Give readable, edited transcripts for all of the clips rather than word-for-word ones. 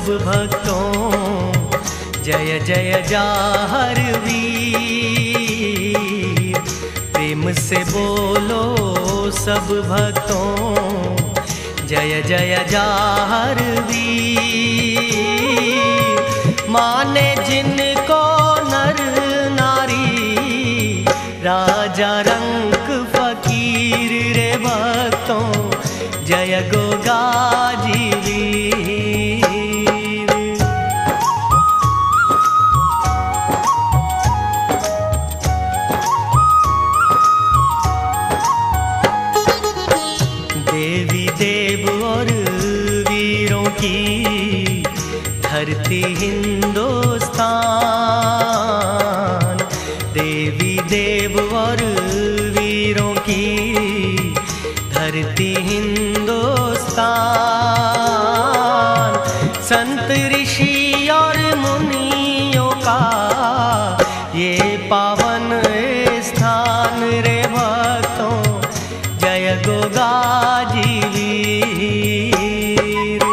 सब भक्तों, जय जय जाहर वीर। प्रेम से बोलो सब भक्तों, जय जय जाहर वीर। माने जिनको नर नारी, राजा रंक फकीर रे भक्तों, जय गोगाजी वीर। देवी देव और वीरों की धरती हिंदुस्तान। देवी देव और वीरों की धरती हिंदुस्तान। संत ऋषि और मुनियों का ये पावन स्थान रे भक्तों, जय गोगाजी वीर।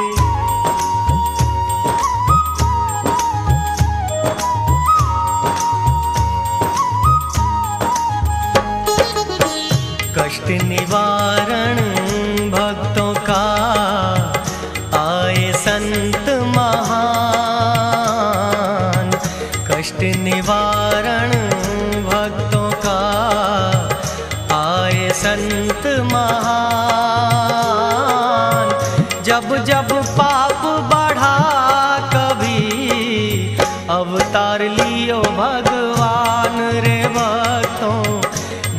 कष्ट निवारण भक्तों का आए संत महान। कष्ट निवारण भक्तों का आए संत महान। जब जब पाप बढ़ा कभी, अवतार लियो भगवान रे भक्तों,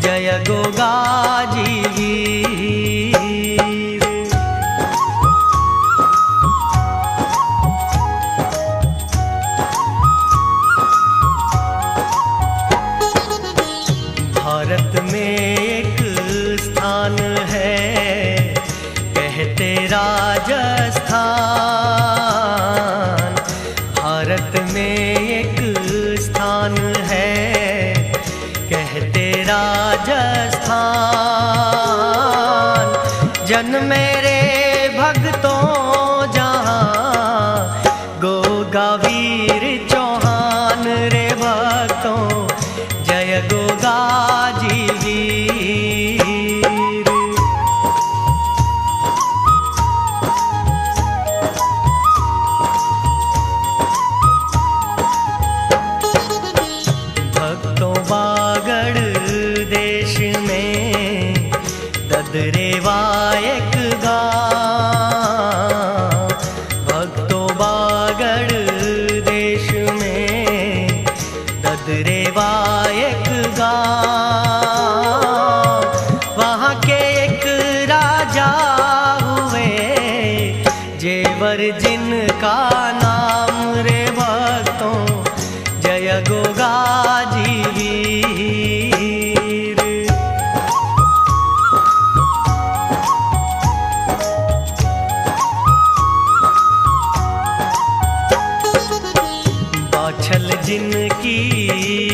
जय गोगाजी वीर। भारत में एक स्थान है, कहते राजस्थान। भारत में एक स्थान है, कहते राजस्थान। जन मेरे भक्तों जहाँ, गोगावीर चौहान रे भक्तों, जय गोगाजी वीर। भक्तों बागड़ देश में ददरेवा एक गाँव। भक्तों बागड़ देश में ददरेवा एक गाँव। वहाँ के एक राजा हुए, जेवर जिनका नाम रे भक्तों, जय गोगाजी वीर। बाछल जिनकी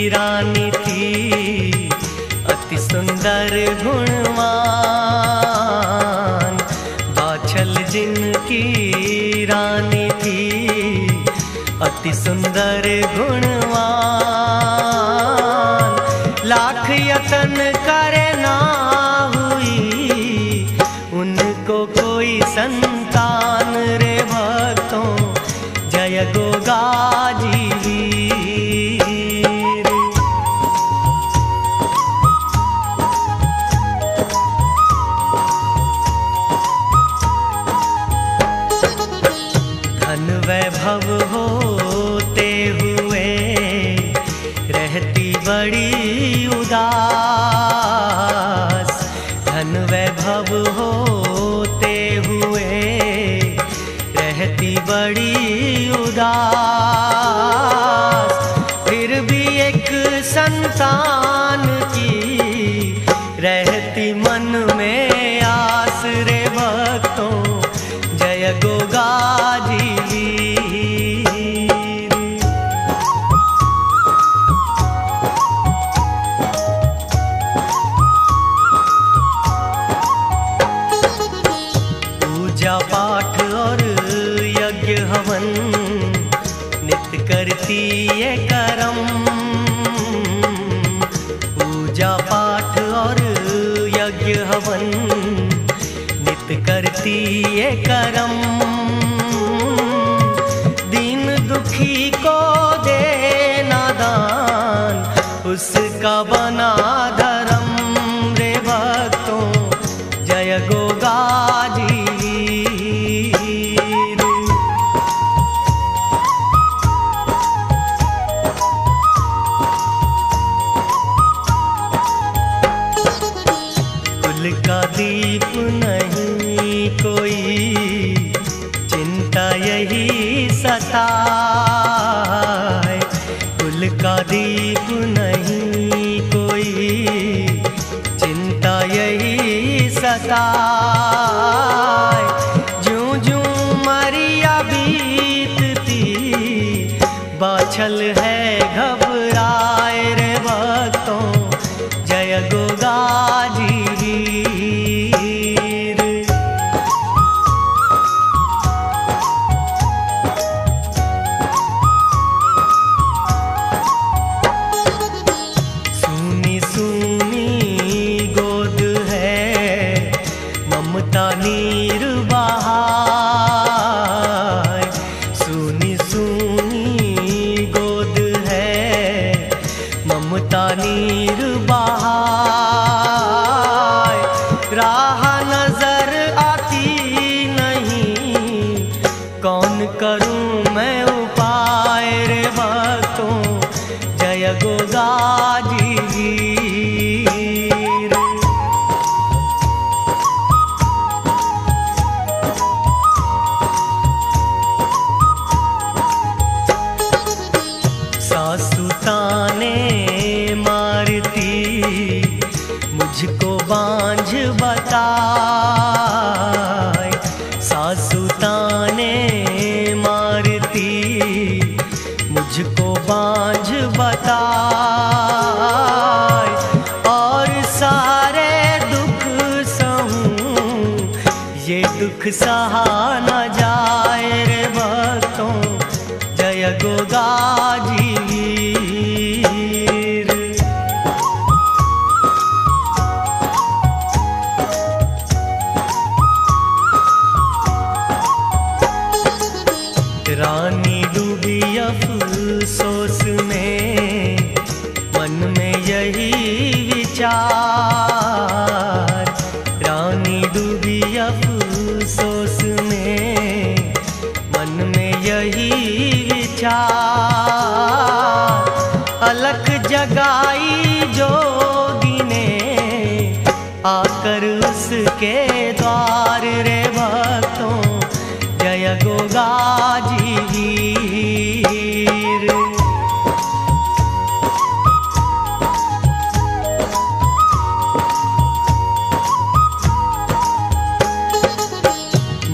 रानी थी, अति सुंदर गुणवान। बाछल जिनकी रानी थी, अति सुंदर गुणवान। लाख यतन करे ना हुई, उनको कोई संतान रे भक्तों, जय गोगाजी वीर। धन वैभव होते हुए, रहती बड़ी उदास। धन वैभव होते हुए, रहती बड़ी उदास। फिर भी एक संतान की रहती मन में आस रे भक्तों, जय गोगाजी वीर। पूजा पाठ और यज्ञ हम हवन नित करती ये करम। पूजा पाठ और यज्ञ हवन नित करती ये करम। दीन दुखी को देना दान उसका बना धर्म। रे भक्तों जय गोगाजी। कुल का दीप नहीं कोई चिंता यही सताए। कुल का दीप नहीं कोई चिंता यही सताए। ज्यों ज्यों मरिया बीतती बाछल है घबराए। रे भक्तों जय गोगाजी। नीर बहाय सुनी सुनी गोद है ममता नीर बहाय। राह नजर आती नहीं कौन करूं मैं उपाय। रे भक्तों जय गोगाजी। सासु ताने मारती मुझको बांझ बताए। सासु ताने मारती मुझको बांझ बताए। और सारे दुख सहूं ये दुख सहा न जाए। रे भक्तों जय गोगाजी। रानी डूबी अफसोस में मन में यही विचार। रानी डूबी अफसोस में मन में यही विचार। अलख जगाई जोगी ने आकर उसके द्वार। रे भक्तों जय गोगाजी।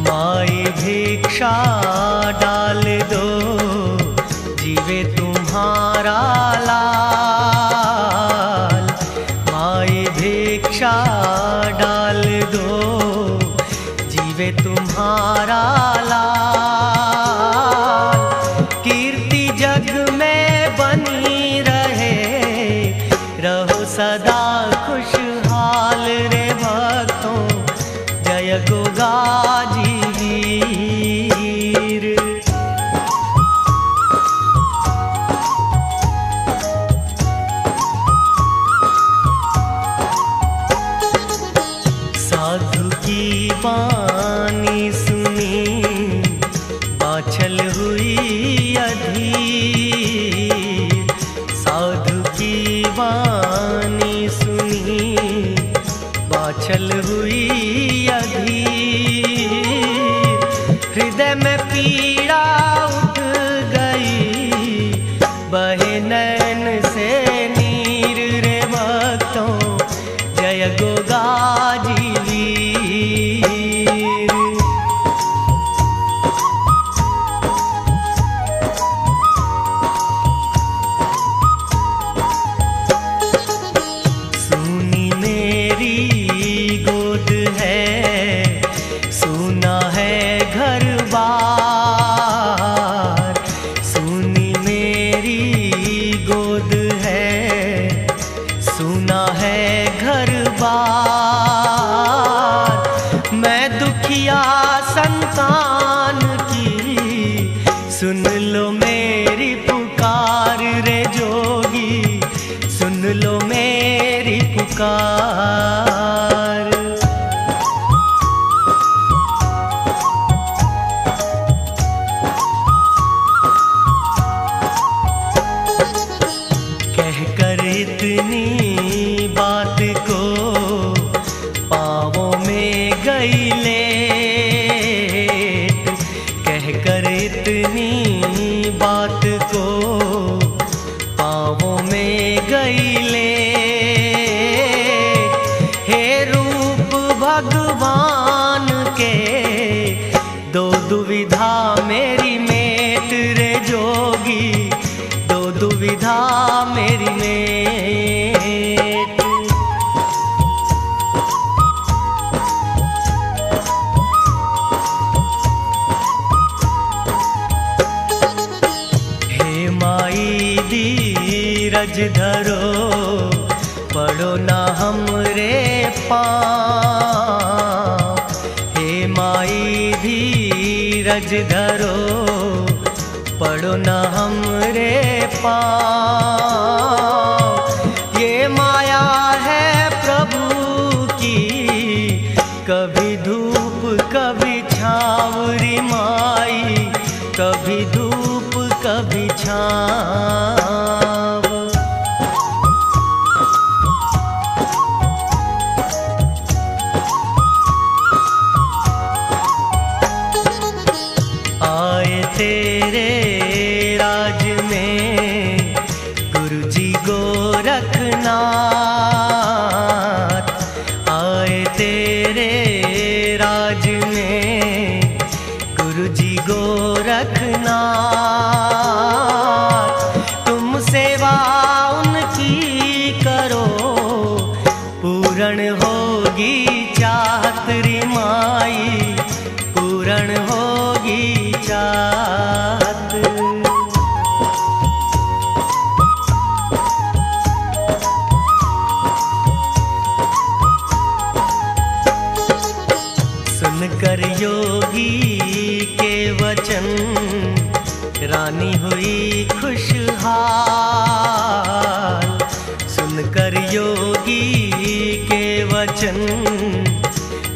माई भिक्षा डाल दो जीवे तुम्हारा लाल। माई भिक्षा डाल दो जीवे तुम्हारा लाल। कीर्ति जग में बनी रहे रहो सदा खुशहाल। रे भक्तों जय गोगाजी। साधु की वाणी सुनी बाछल हुई अधीर। साधु की वाणी सुनी बाछल हुई अधीर। हृदय में पीड़ा उठ गई बहे नैन से नीर। रे भक्तों जय गोगाजी। सुन लो मेरी पुकार रे जोगी, सुन लो मेरी पुकार। कहकर इतनी बात को पाँवों में गई लेट, कहकर इतनी बात को पाँवों में गई लेट। हे रूप भगवान के दो दुविधा मेरी मेट रे जोगी, दो दुविधा मेरी मेट। हे माई धीरज धरो, पड़ो ना हमरे पाँव। हे माई धीरज धरो, पड़ो ना हमरे पाँव। ये माया है प्रभु की, कभी धूप कभी छाँव री माई, कभी धूप कभी छाँव। आए तेरे राज में गुरुजी गोरखनाथ, आए तेरे राज में गुरुजी गोरखनाथ। तुम सेवा उनकी करो, पूर्ण होगी चाहत री माई, पूर्ण होगी चाहत। सुनकर योगी के वचन रानी हुई खुशहाल, सुनकर योगी के वचन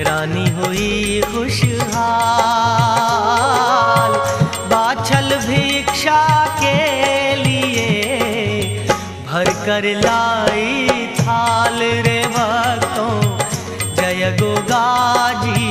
रानी हुई खुशहाल। बाछल भिक्षा के लिए भर कर लाई थाल रे भक्तों, जय गोगाजी।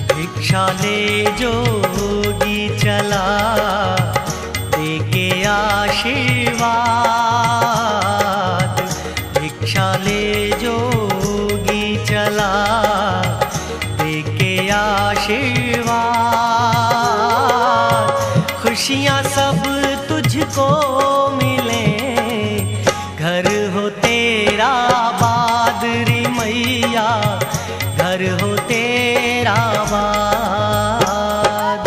भिक्षा ले जोगी चला, देके आशीर्वाद। भिक्षा ले जोगी चला, देके आशीर्वाद। खुशियाँ सब तुझको मिले, घर हो तेरा बाद री मैया, घर हो तेरा बाद।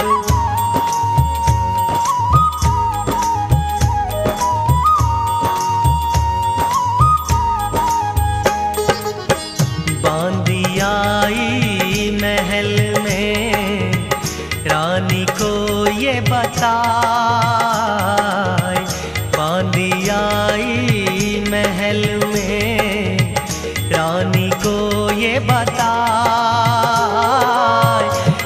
बांधी आई महल में रानी को ये बताए, बांधी आई महल में रानी को ये बताए।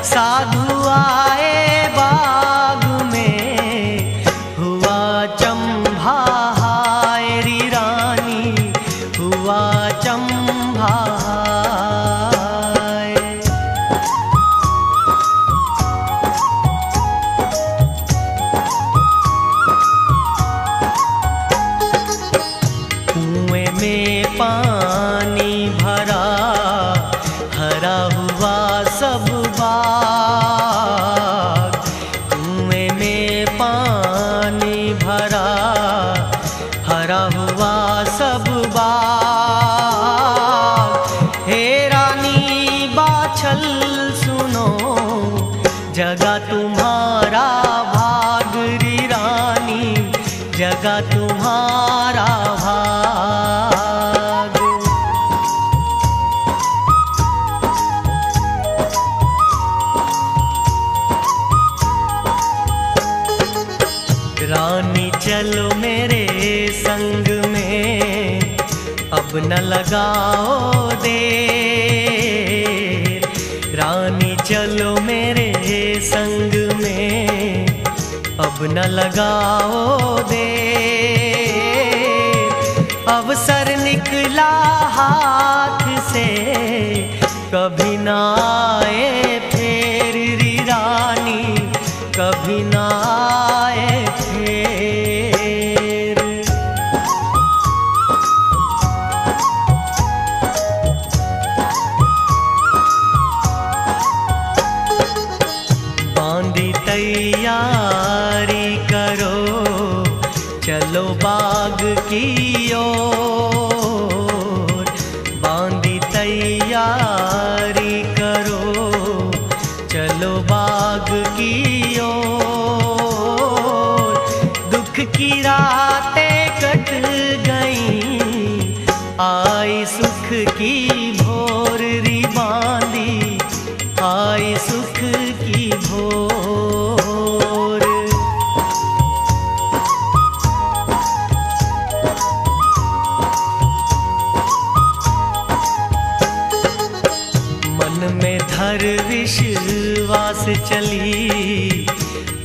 साधु आए बाग में, हुआ चंभा हाय री रानी, हुआ चंभा हाय। कुएं में पानी भरा, हरा हुआ सब बाग। कुएं में पानी भरा, हरा हुआ सब बाग। हे रानी बाछल सुनो, जगा तुम्हारा भाग री रानी, जगा तुम्हारा में अब न लगाओ देर, रानी चलो मेरे संग में अब न लगाओ देर। अवसर निकला हाथ से कभी ना आए फिर री रानी, कभी ना आए फिर। बांधी तैयारी करो चलो बाग की ओर, बांधी तैयारी करो चलो बाग की ओर। दुख की रातें कट गईं आई सुख की भोर री बांधी, आई सुख की भोर। मन में धर विश्वास चली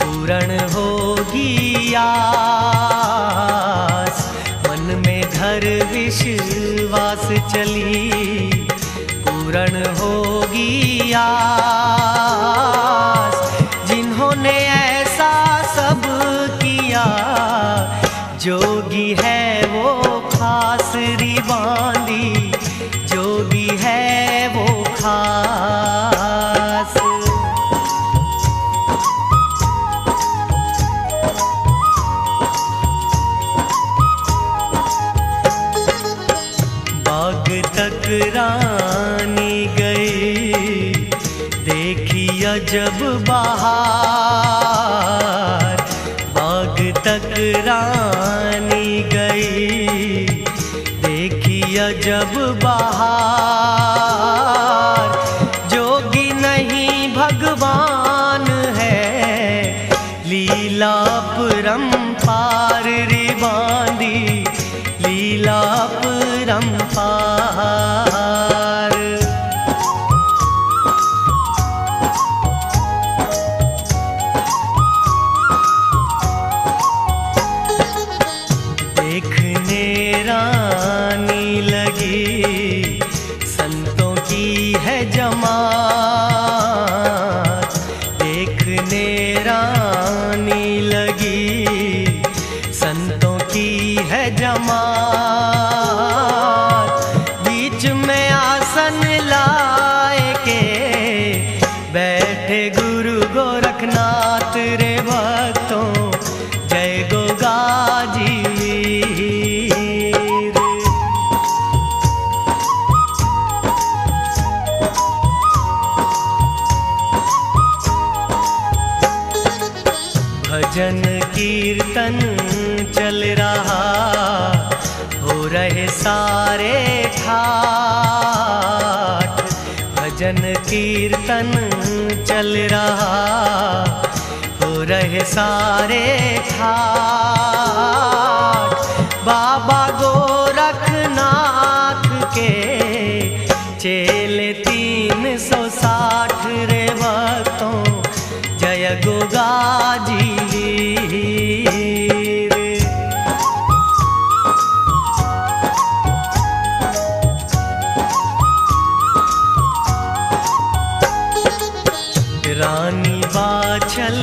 पूर्ण होगी आस, मन में धर विश्वास चली पूर्ण होगी आस। जिन्होंने ऐसा सब किया जोगी है वो खास री बांधी, जोगी है वो खास। बाग तक रानी गई देखी अजब बहार, बाग तक रानी गई देखी अजब बहार। जोगी नहीं भगवान है लीला परंपार रे बांधी, लीला परंपार। देखने रानी लगी संतों की है जमात, देखने रानी लगी संतों की है जमात। बीच में आसन लाए के बैठे गुरु गोरखनाथ रे भक्तों जय गोगाजी वीर। भजन कीर्तन चल रहा हो रहे सारे ठाट, भजन कीर्तन चल रहा हो रहे सारे ठाट। बाबा गोरखनाथ के चेले 360 रे भक्तों जय गोगाजी वीर। रानी बाछल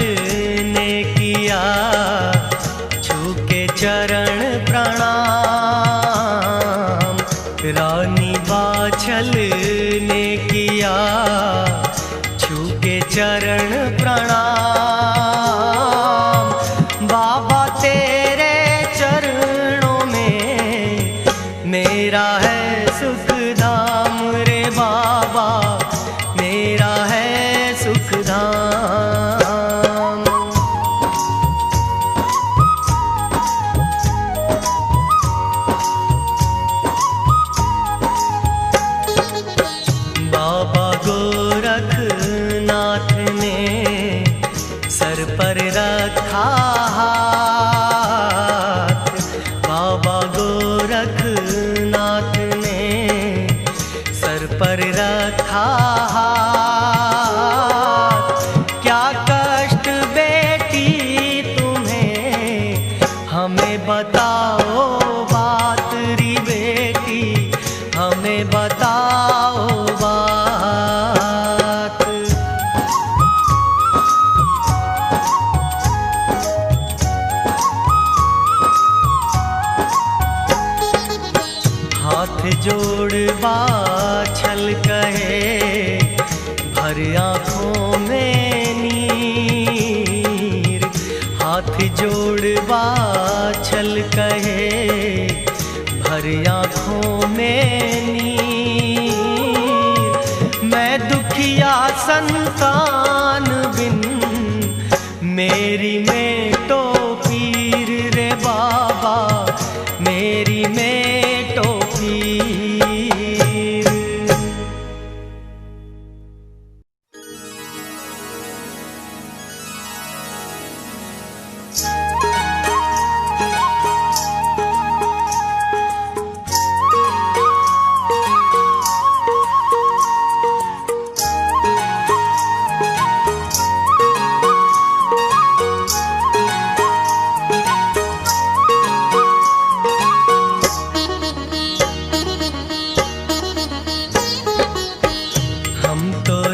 ने किया छू के चरण प्रणाम, रानी बाछल ने किया छू के चरण प्रणाम। बाबा तेरे चरणों में मेरा है सुख धाम रे बाबा, मेरा है सुख धाम। बाबा गोरखनाथ ने सर पर रखा हाथ, बाबा गोरख था हाथ। क्या कष्ट बेटी तुम्हें, हमें बताओ बात री बेटी, हमें बताओ बात। हाथ जोड़ बाछल कहे, भर आँखों में नीर। हाथ जोड़ बाछल कहे, भर आँखों में नीर। मैं दुखिया संतान बिन, मेरी मेटो पीर रे बाबा, मेरी मेटो पीर।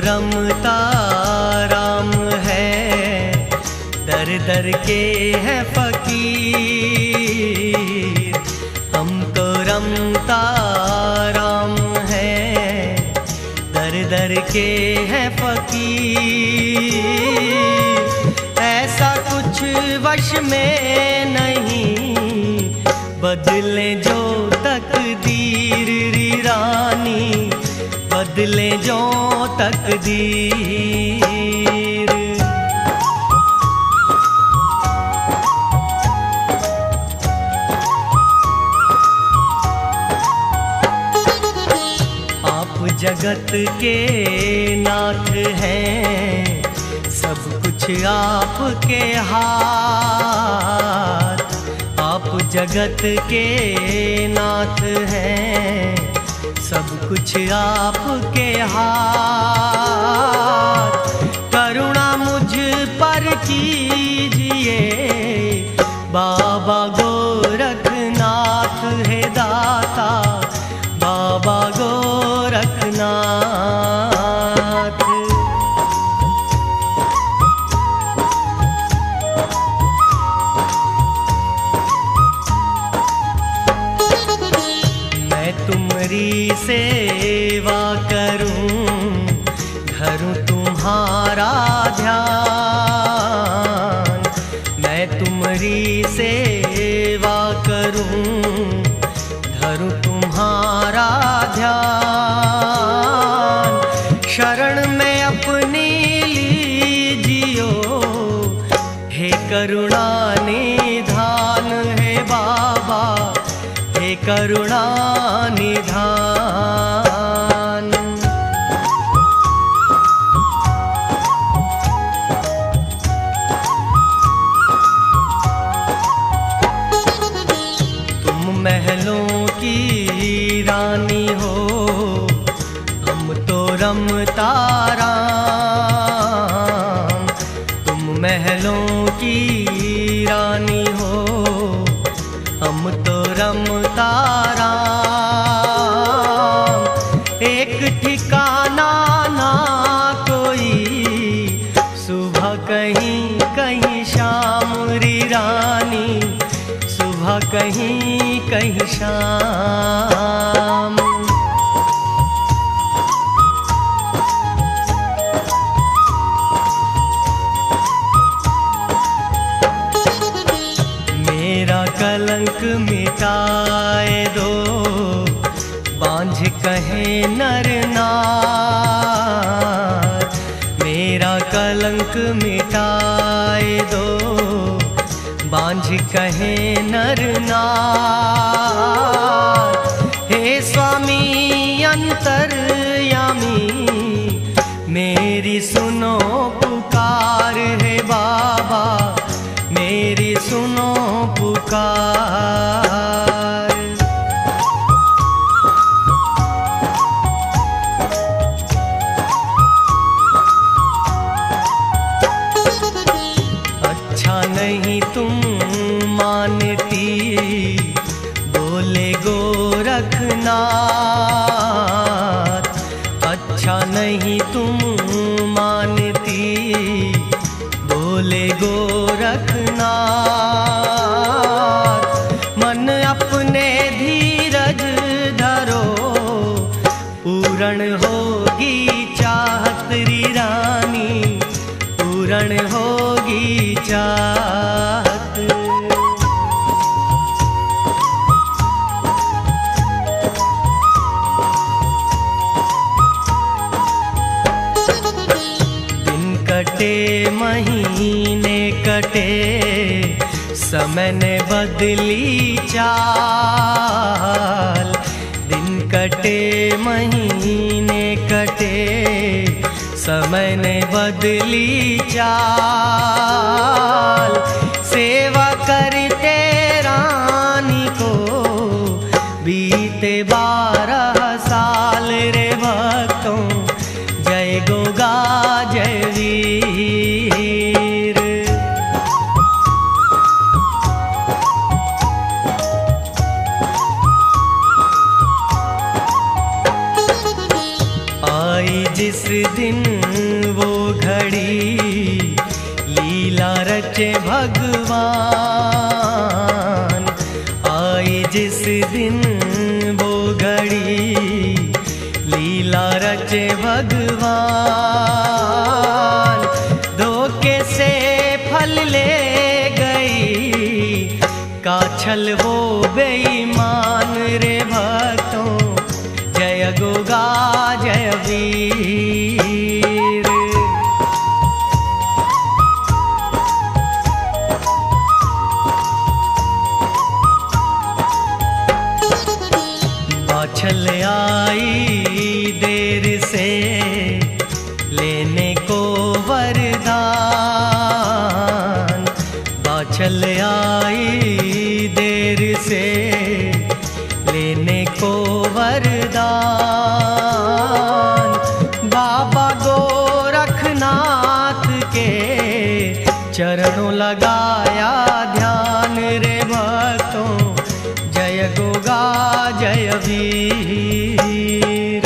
रमता राम है, दर दर के हैं फकीर। हम तो रमता राम है, दर दर के हैं फकीर। ऐसा कुछ वश में नहीं, बदले जो तकदीर री रानी, बदले जो तकदीर। आप जगत के नाथ हैं, सब कुछ आपके हाथ। आप जगत के नाथ हैं, सब कुछ आपके हाथ। करुणा मुझ पर कीजिए, बाबा गोरखनाथ है दाता, बाबा गोरखनाथ। मैं तुम्हारी सेवा करूं, धरूं तुम्हारा ध्यान। मैं तुम्हारी सेवा करूं, धरूं तुम्हारा ध्यान। शरण में अपनी लीजियो, हे करुणा निधान है बाबा, हे करुणा निधान। तुम महलों की रानी हो, हम तो रमता राम। तुम महलों की रानी हो, हम तो रमता राम। एक ठिकाना ना कोई, सुबह कहीं कहीं शाम री रानी, सुबह कहीं कहीं शाम। मेरा कलंक मिटाए दो, बांझ कहे नर नार। मेरा कलंक मिटाए दो, बांझ कहे नर नार। हे स्वामी अंतर्यामी, मेरी सुनो पुकार है बाबा, मेरी सुनो पुकार। बोले गोरखनाथ अच्छा नहीं तुम मानती, बोले गोरखनाथ मन अपने धीरज धरो, पूर्ण होगी चाहत री रानी, पूर्ण होगी चाहत। दिन कटे महीने कटे, समय ने बदली चाल, दिन कटे महीने कटे, समय ने बदली चाल, सेवा करते रानी को बीते 12 साल रे भक्तों, जय गोगा जय वीर। आई जिस दिन वो घड़ी, लीला रचे भगवान, आई जिस दिन वो घड़ी, लीला रचे भगवान, धोखे से फल ले गई, काछल वो बेईमान रे भक्तों, जय गोगा जय वीर। बाछल आई देर से लेने को वरदान, बाछल आई देर से लेने को वरदान, बाबा गोरखनाथ के चरणों लगाया ध्यान रे भक्तों, जय गोगा जय वीर।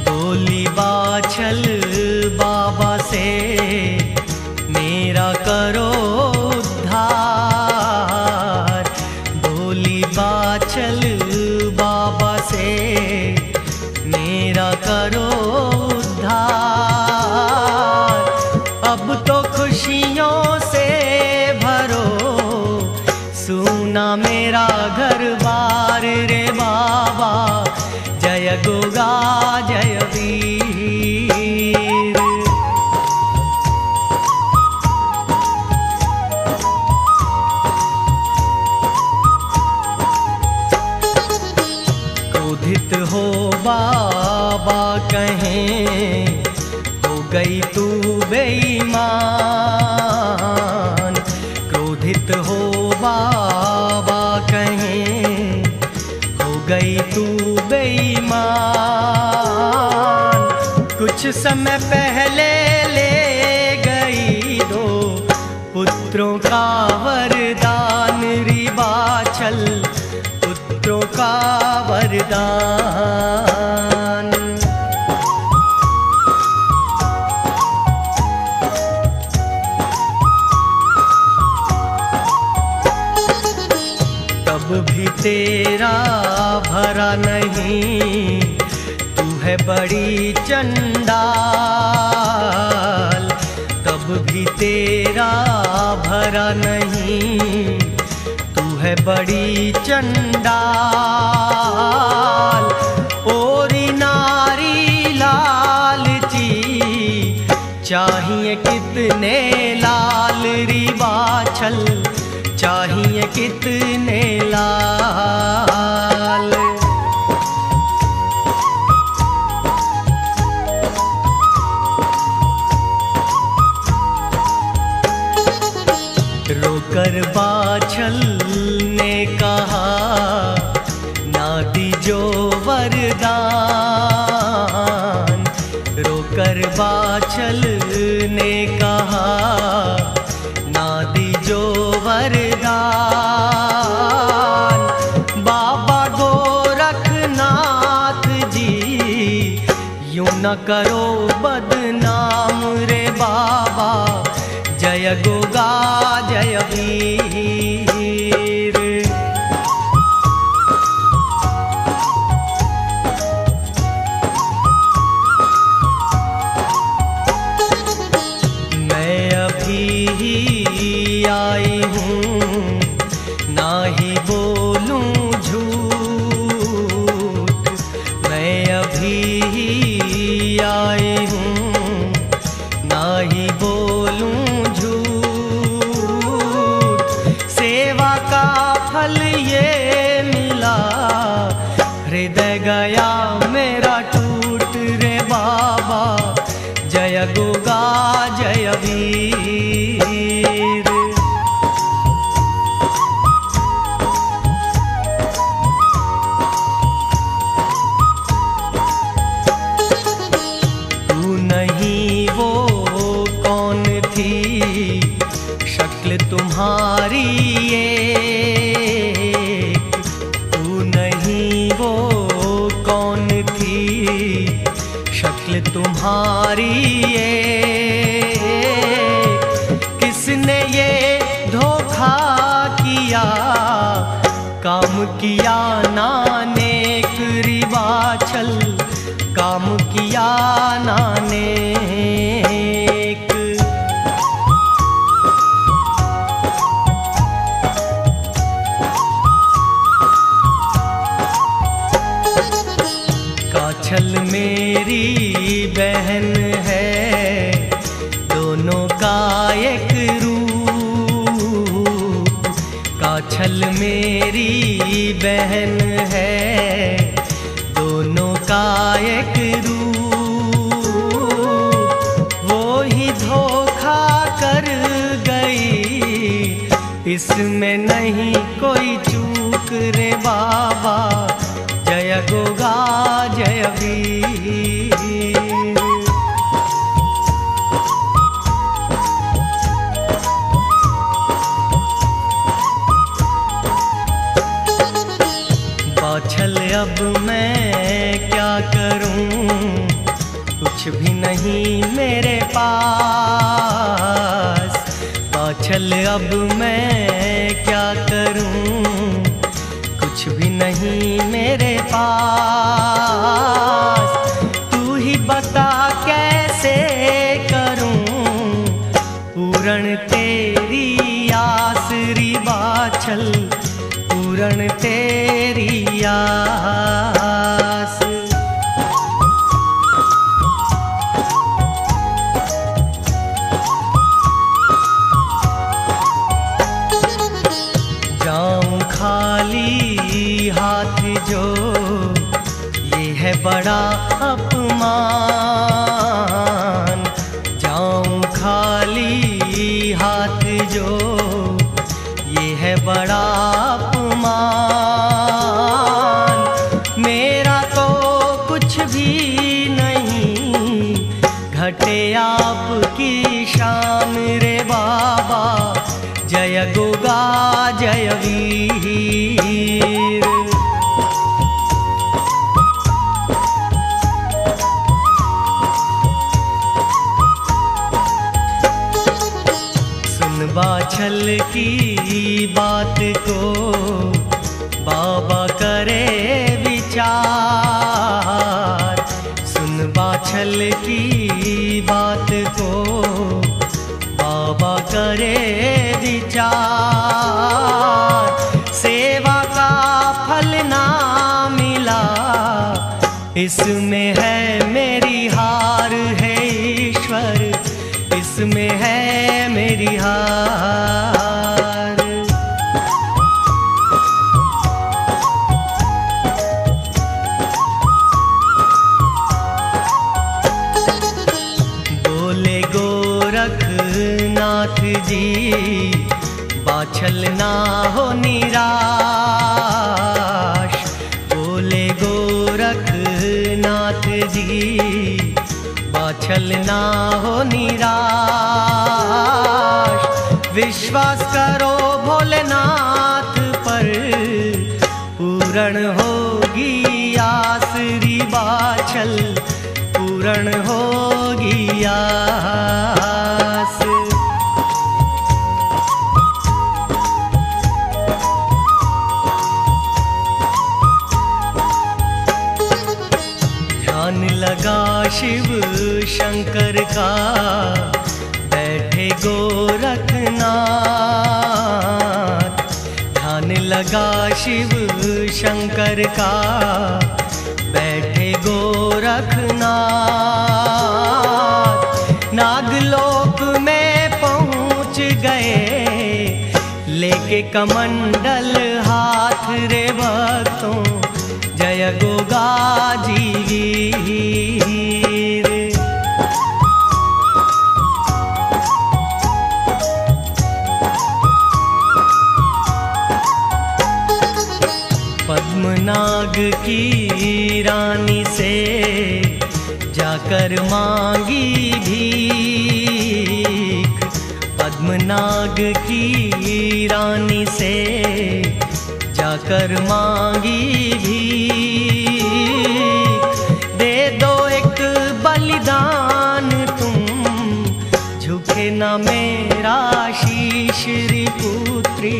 बोली बाछल बाबा से मेरा करो उद्धार, बोली बाछल बाबा से मेरा करो उद्धार, अब तो खुशियों से भरो, सुना मेरा घर बार रे बाबा, जय गोगा जय वीर। क्रोधित हो बाबा कहें, हो गई तू बेईमान, क्रोधित हो बाबा कहें, हो गई तू बेईमान, कुछ समय पहले ले गई 2 पुत्रों का वरदान री बाछल, पुत्रों का वरदान। तब भी तेरा भरा नहीं, तू है बड़ी चंडाल, तब भी तेरा भरा नहीं, तू है बड़ी चंडाल, ओरी नारी लालची, चाहिए कितने लाल री बाछल, चाहिए कितने लाल। रोकर बाछल ने कहा, ना दीजो वरदान, रोकर बाछल ने कहा ना दीजो वरदान। बाबा गोरखनाथ जी यूं न करो बदनाम रे बाबा, जय गोगा जय वीर। मैं अभी ही आई हूँ, ना ही बोलूं झूठ। मैं अभी ही आई हूँ, ना ही बोलूं झूठ। सेवा का फल ये मिला, हृदय गया मेरा टूट रे बाबा, जय गोगा जय वीर। तू नहीं वो कौन थी, शक्ल तुम्हारी एक। तू नहीं वो कौन थी, शक्ल तुम्हारी एक। किसने ये धोखा किया, काम किया ना नेक री बाछल, काम किया ना नेक। काछल मेरी बहन है, दोनों का एक रूप। काछल मेरी बहन है, दोनों का एक रूप। वो ही धोखा कर गई, इसमें नहीं कोई चूक रे बाबा, जय गोगा जय वीर। बाछल अब मैं क्या करूं, कुछ भी नहीं मेरे पास। बाछल अब मैं क्या करूं, कुछ भी नहीं मेरे पास। तू ही बता कैसे करूं पूरण तेरी आस री बाछल, पूरण तेरी आस। जाऊं खाली हाथ जो, ये है बड़ा अपमान। जाऊं खाली हाथ जो, ये है बड़ा अपमान। मेरा तो कुछ भी नहीं, घटे आपकी शान रे बाबा, जय गोगा जय वीर। सुन बाछल की बात को बाबा करे विचार। सुन बाछल की बात को बाबा करे विचार। सेवा का फल ना मिला, इसमें है मेरी हार है ईश्वर, इसमें है मेरी हार। बोले गोरखनाथ जी, बाछल ना हो निराश। बोले गोरखनाथ जी, बाछल ना हो निराश, विश्वास करो भोलेनाथ पर, पूर्ण होगी आसरी बाछल, पूर्ण होगी आस। ध्यान लगा शिव शंकर का, बैठे गोरखनाथ। ध्यान लगा शिव शंकर का, बैठे गोरखनाथ। नागलोक में पहुँच गए, लेके कमंडल हाथ रे भक्तों, जय गोगाजी वीर। पद्मनाग की रानी से जाकर मांगी भीख, पद्मनाग की रानी से जाकर मांगी भीख। दे दो एक बलिदान तुम, झुके ना मेरा शीश री पुत्री,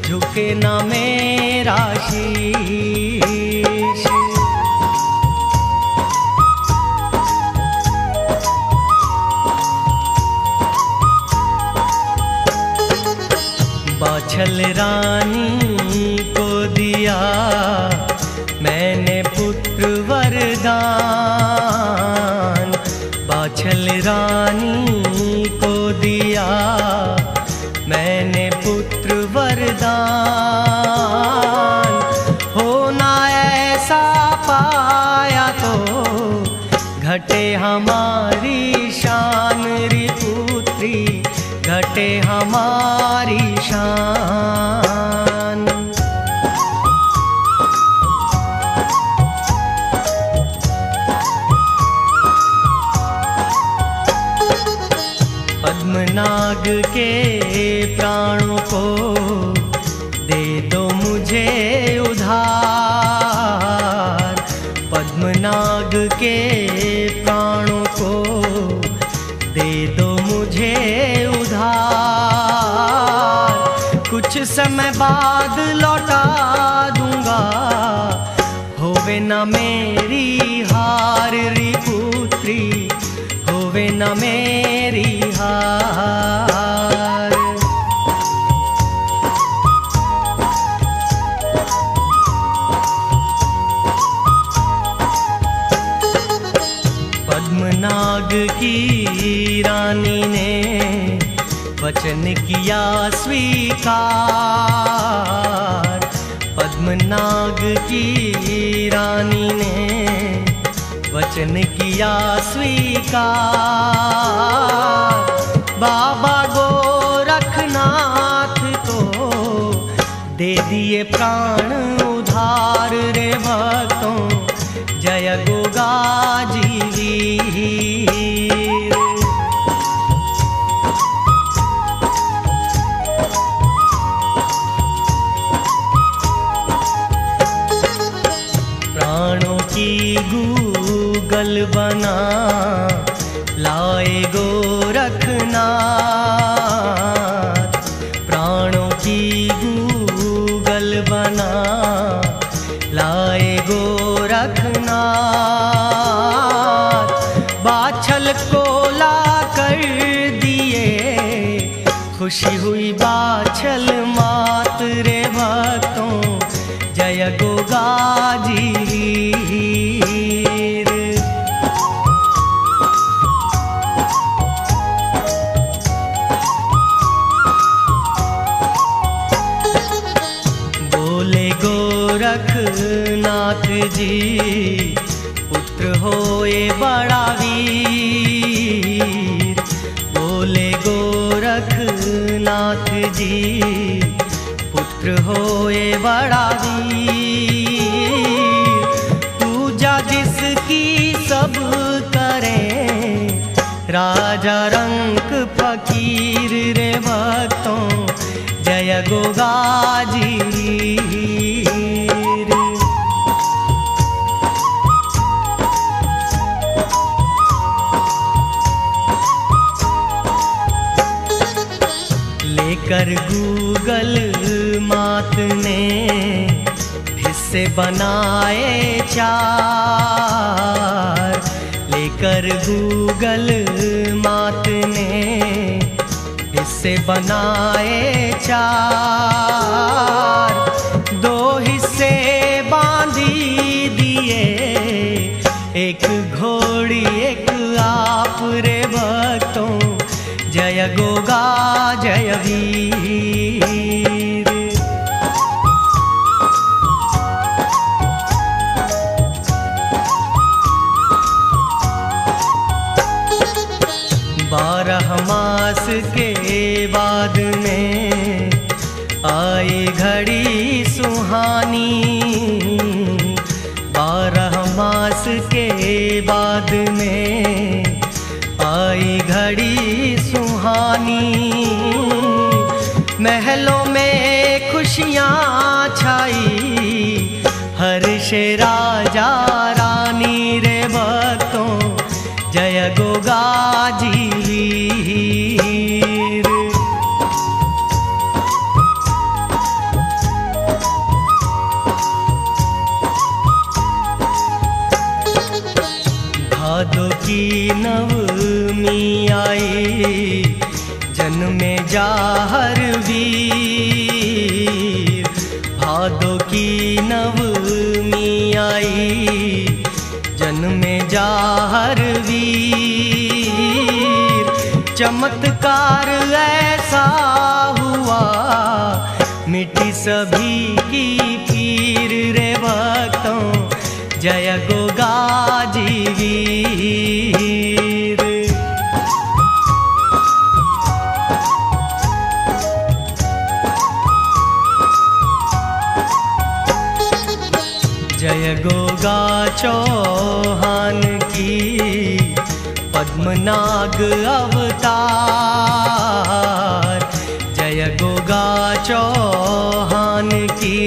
झुके ना मेरा शीश। बाछल रानी को दिया मैंने पुत्र वरदान, बाछल रानी को दिया मैंने पुत्र वरदान। होना ऐसा पाया तो घटे हमारी शान री पुत्री, घटे हमारी शान। पद्मनाग के प्राणों को दे दो मुझे उधार, पद्मनाग के प्राणों को दे दो मुझे उधार। कुछ समय बाद लौटा दूंगा, होवे न मेरी हार री पुत्री, होवे न मेरी हार। पद्मनाग की रानी ने वचन किया स्वीकार, पद्मनाग की रानी ने वचन किया स्वीकार। बाबा गोरखनाथ को दे दिए प्राण उधार रे भक्तों, जय गोगाजी वीर। प्राणों की गूगल बना लाए गोरखनाथ, प्राणों की गूगल बना लाए गोरखनाथ। बाछल को ला कर दिए, खुशी हुई बाछल मात रे भक्तों, जय गोगाजी वीर। बोले गोरखनाथ जी पुत्र होए बड़ा वीर, बोले गोरखनाथ जी पुत्र होए बड़ा वीर। पूजा जिसकी सब करें राजा रंक फकीर रे भक्तों जय गोगाजी रे। लेकर गूगल मात ने हिस्से बनाए 4, लेकर गूगल मात ने हिस्से बनाए 4, 2 हिस्से बांधी दिए, एक घोड़ी एक आप रे भक्तों जय गोगा जय वीर। 12 मास के बाद में आई घड़ी सुहानी, 12 मास के बाद में आई घड़ी सुहानी। महलों में खुशियाँ छाई, हर्ष राजा रानी रे भक्तों जय गोगाजी वीर। भादो की नवमी आई, जन्मे जाहर वीर। भादो की नवमी आई, जन्मे जाहर वीर। चमत्कार ऐसा हुआ, मिटी सभी की पीर रे भक्तों जय गोगाजी वीर। जय गोगा चौहान की पद्मनाग अवतार, जय गोगा चौहान की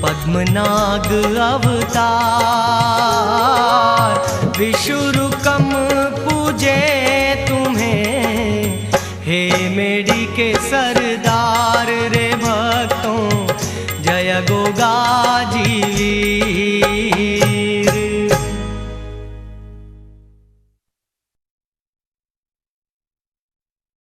पद्मनाग अवतार। विशुरुकम पूजे तुम्हें हे मेरी के सरदार रे भक्तों जय गोगाजी वीर।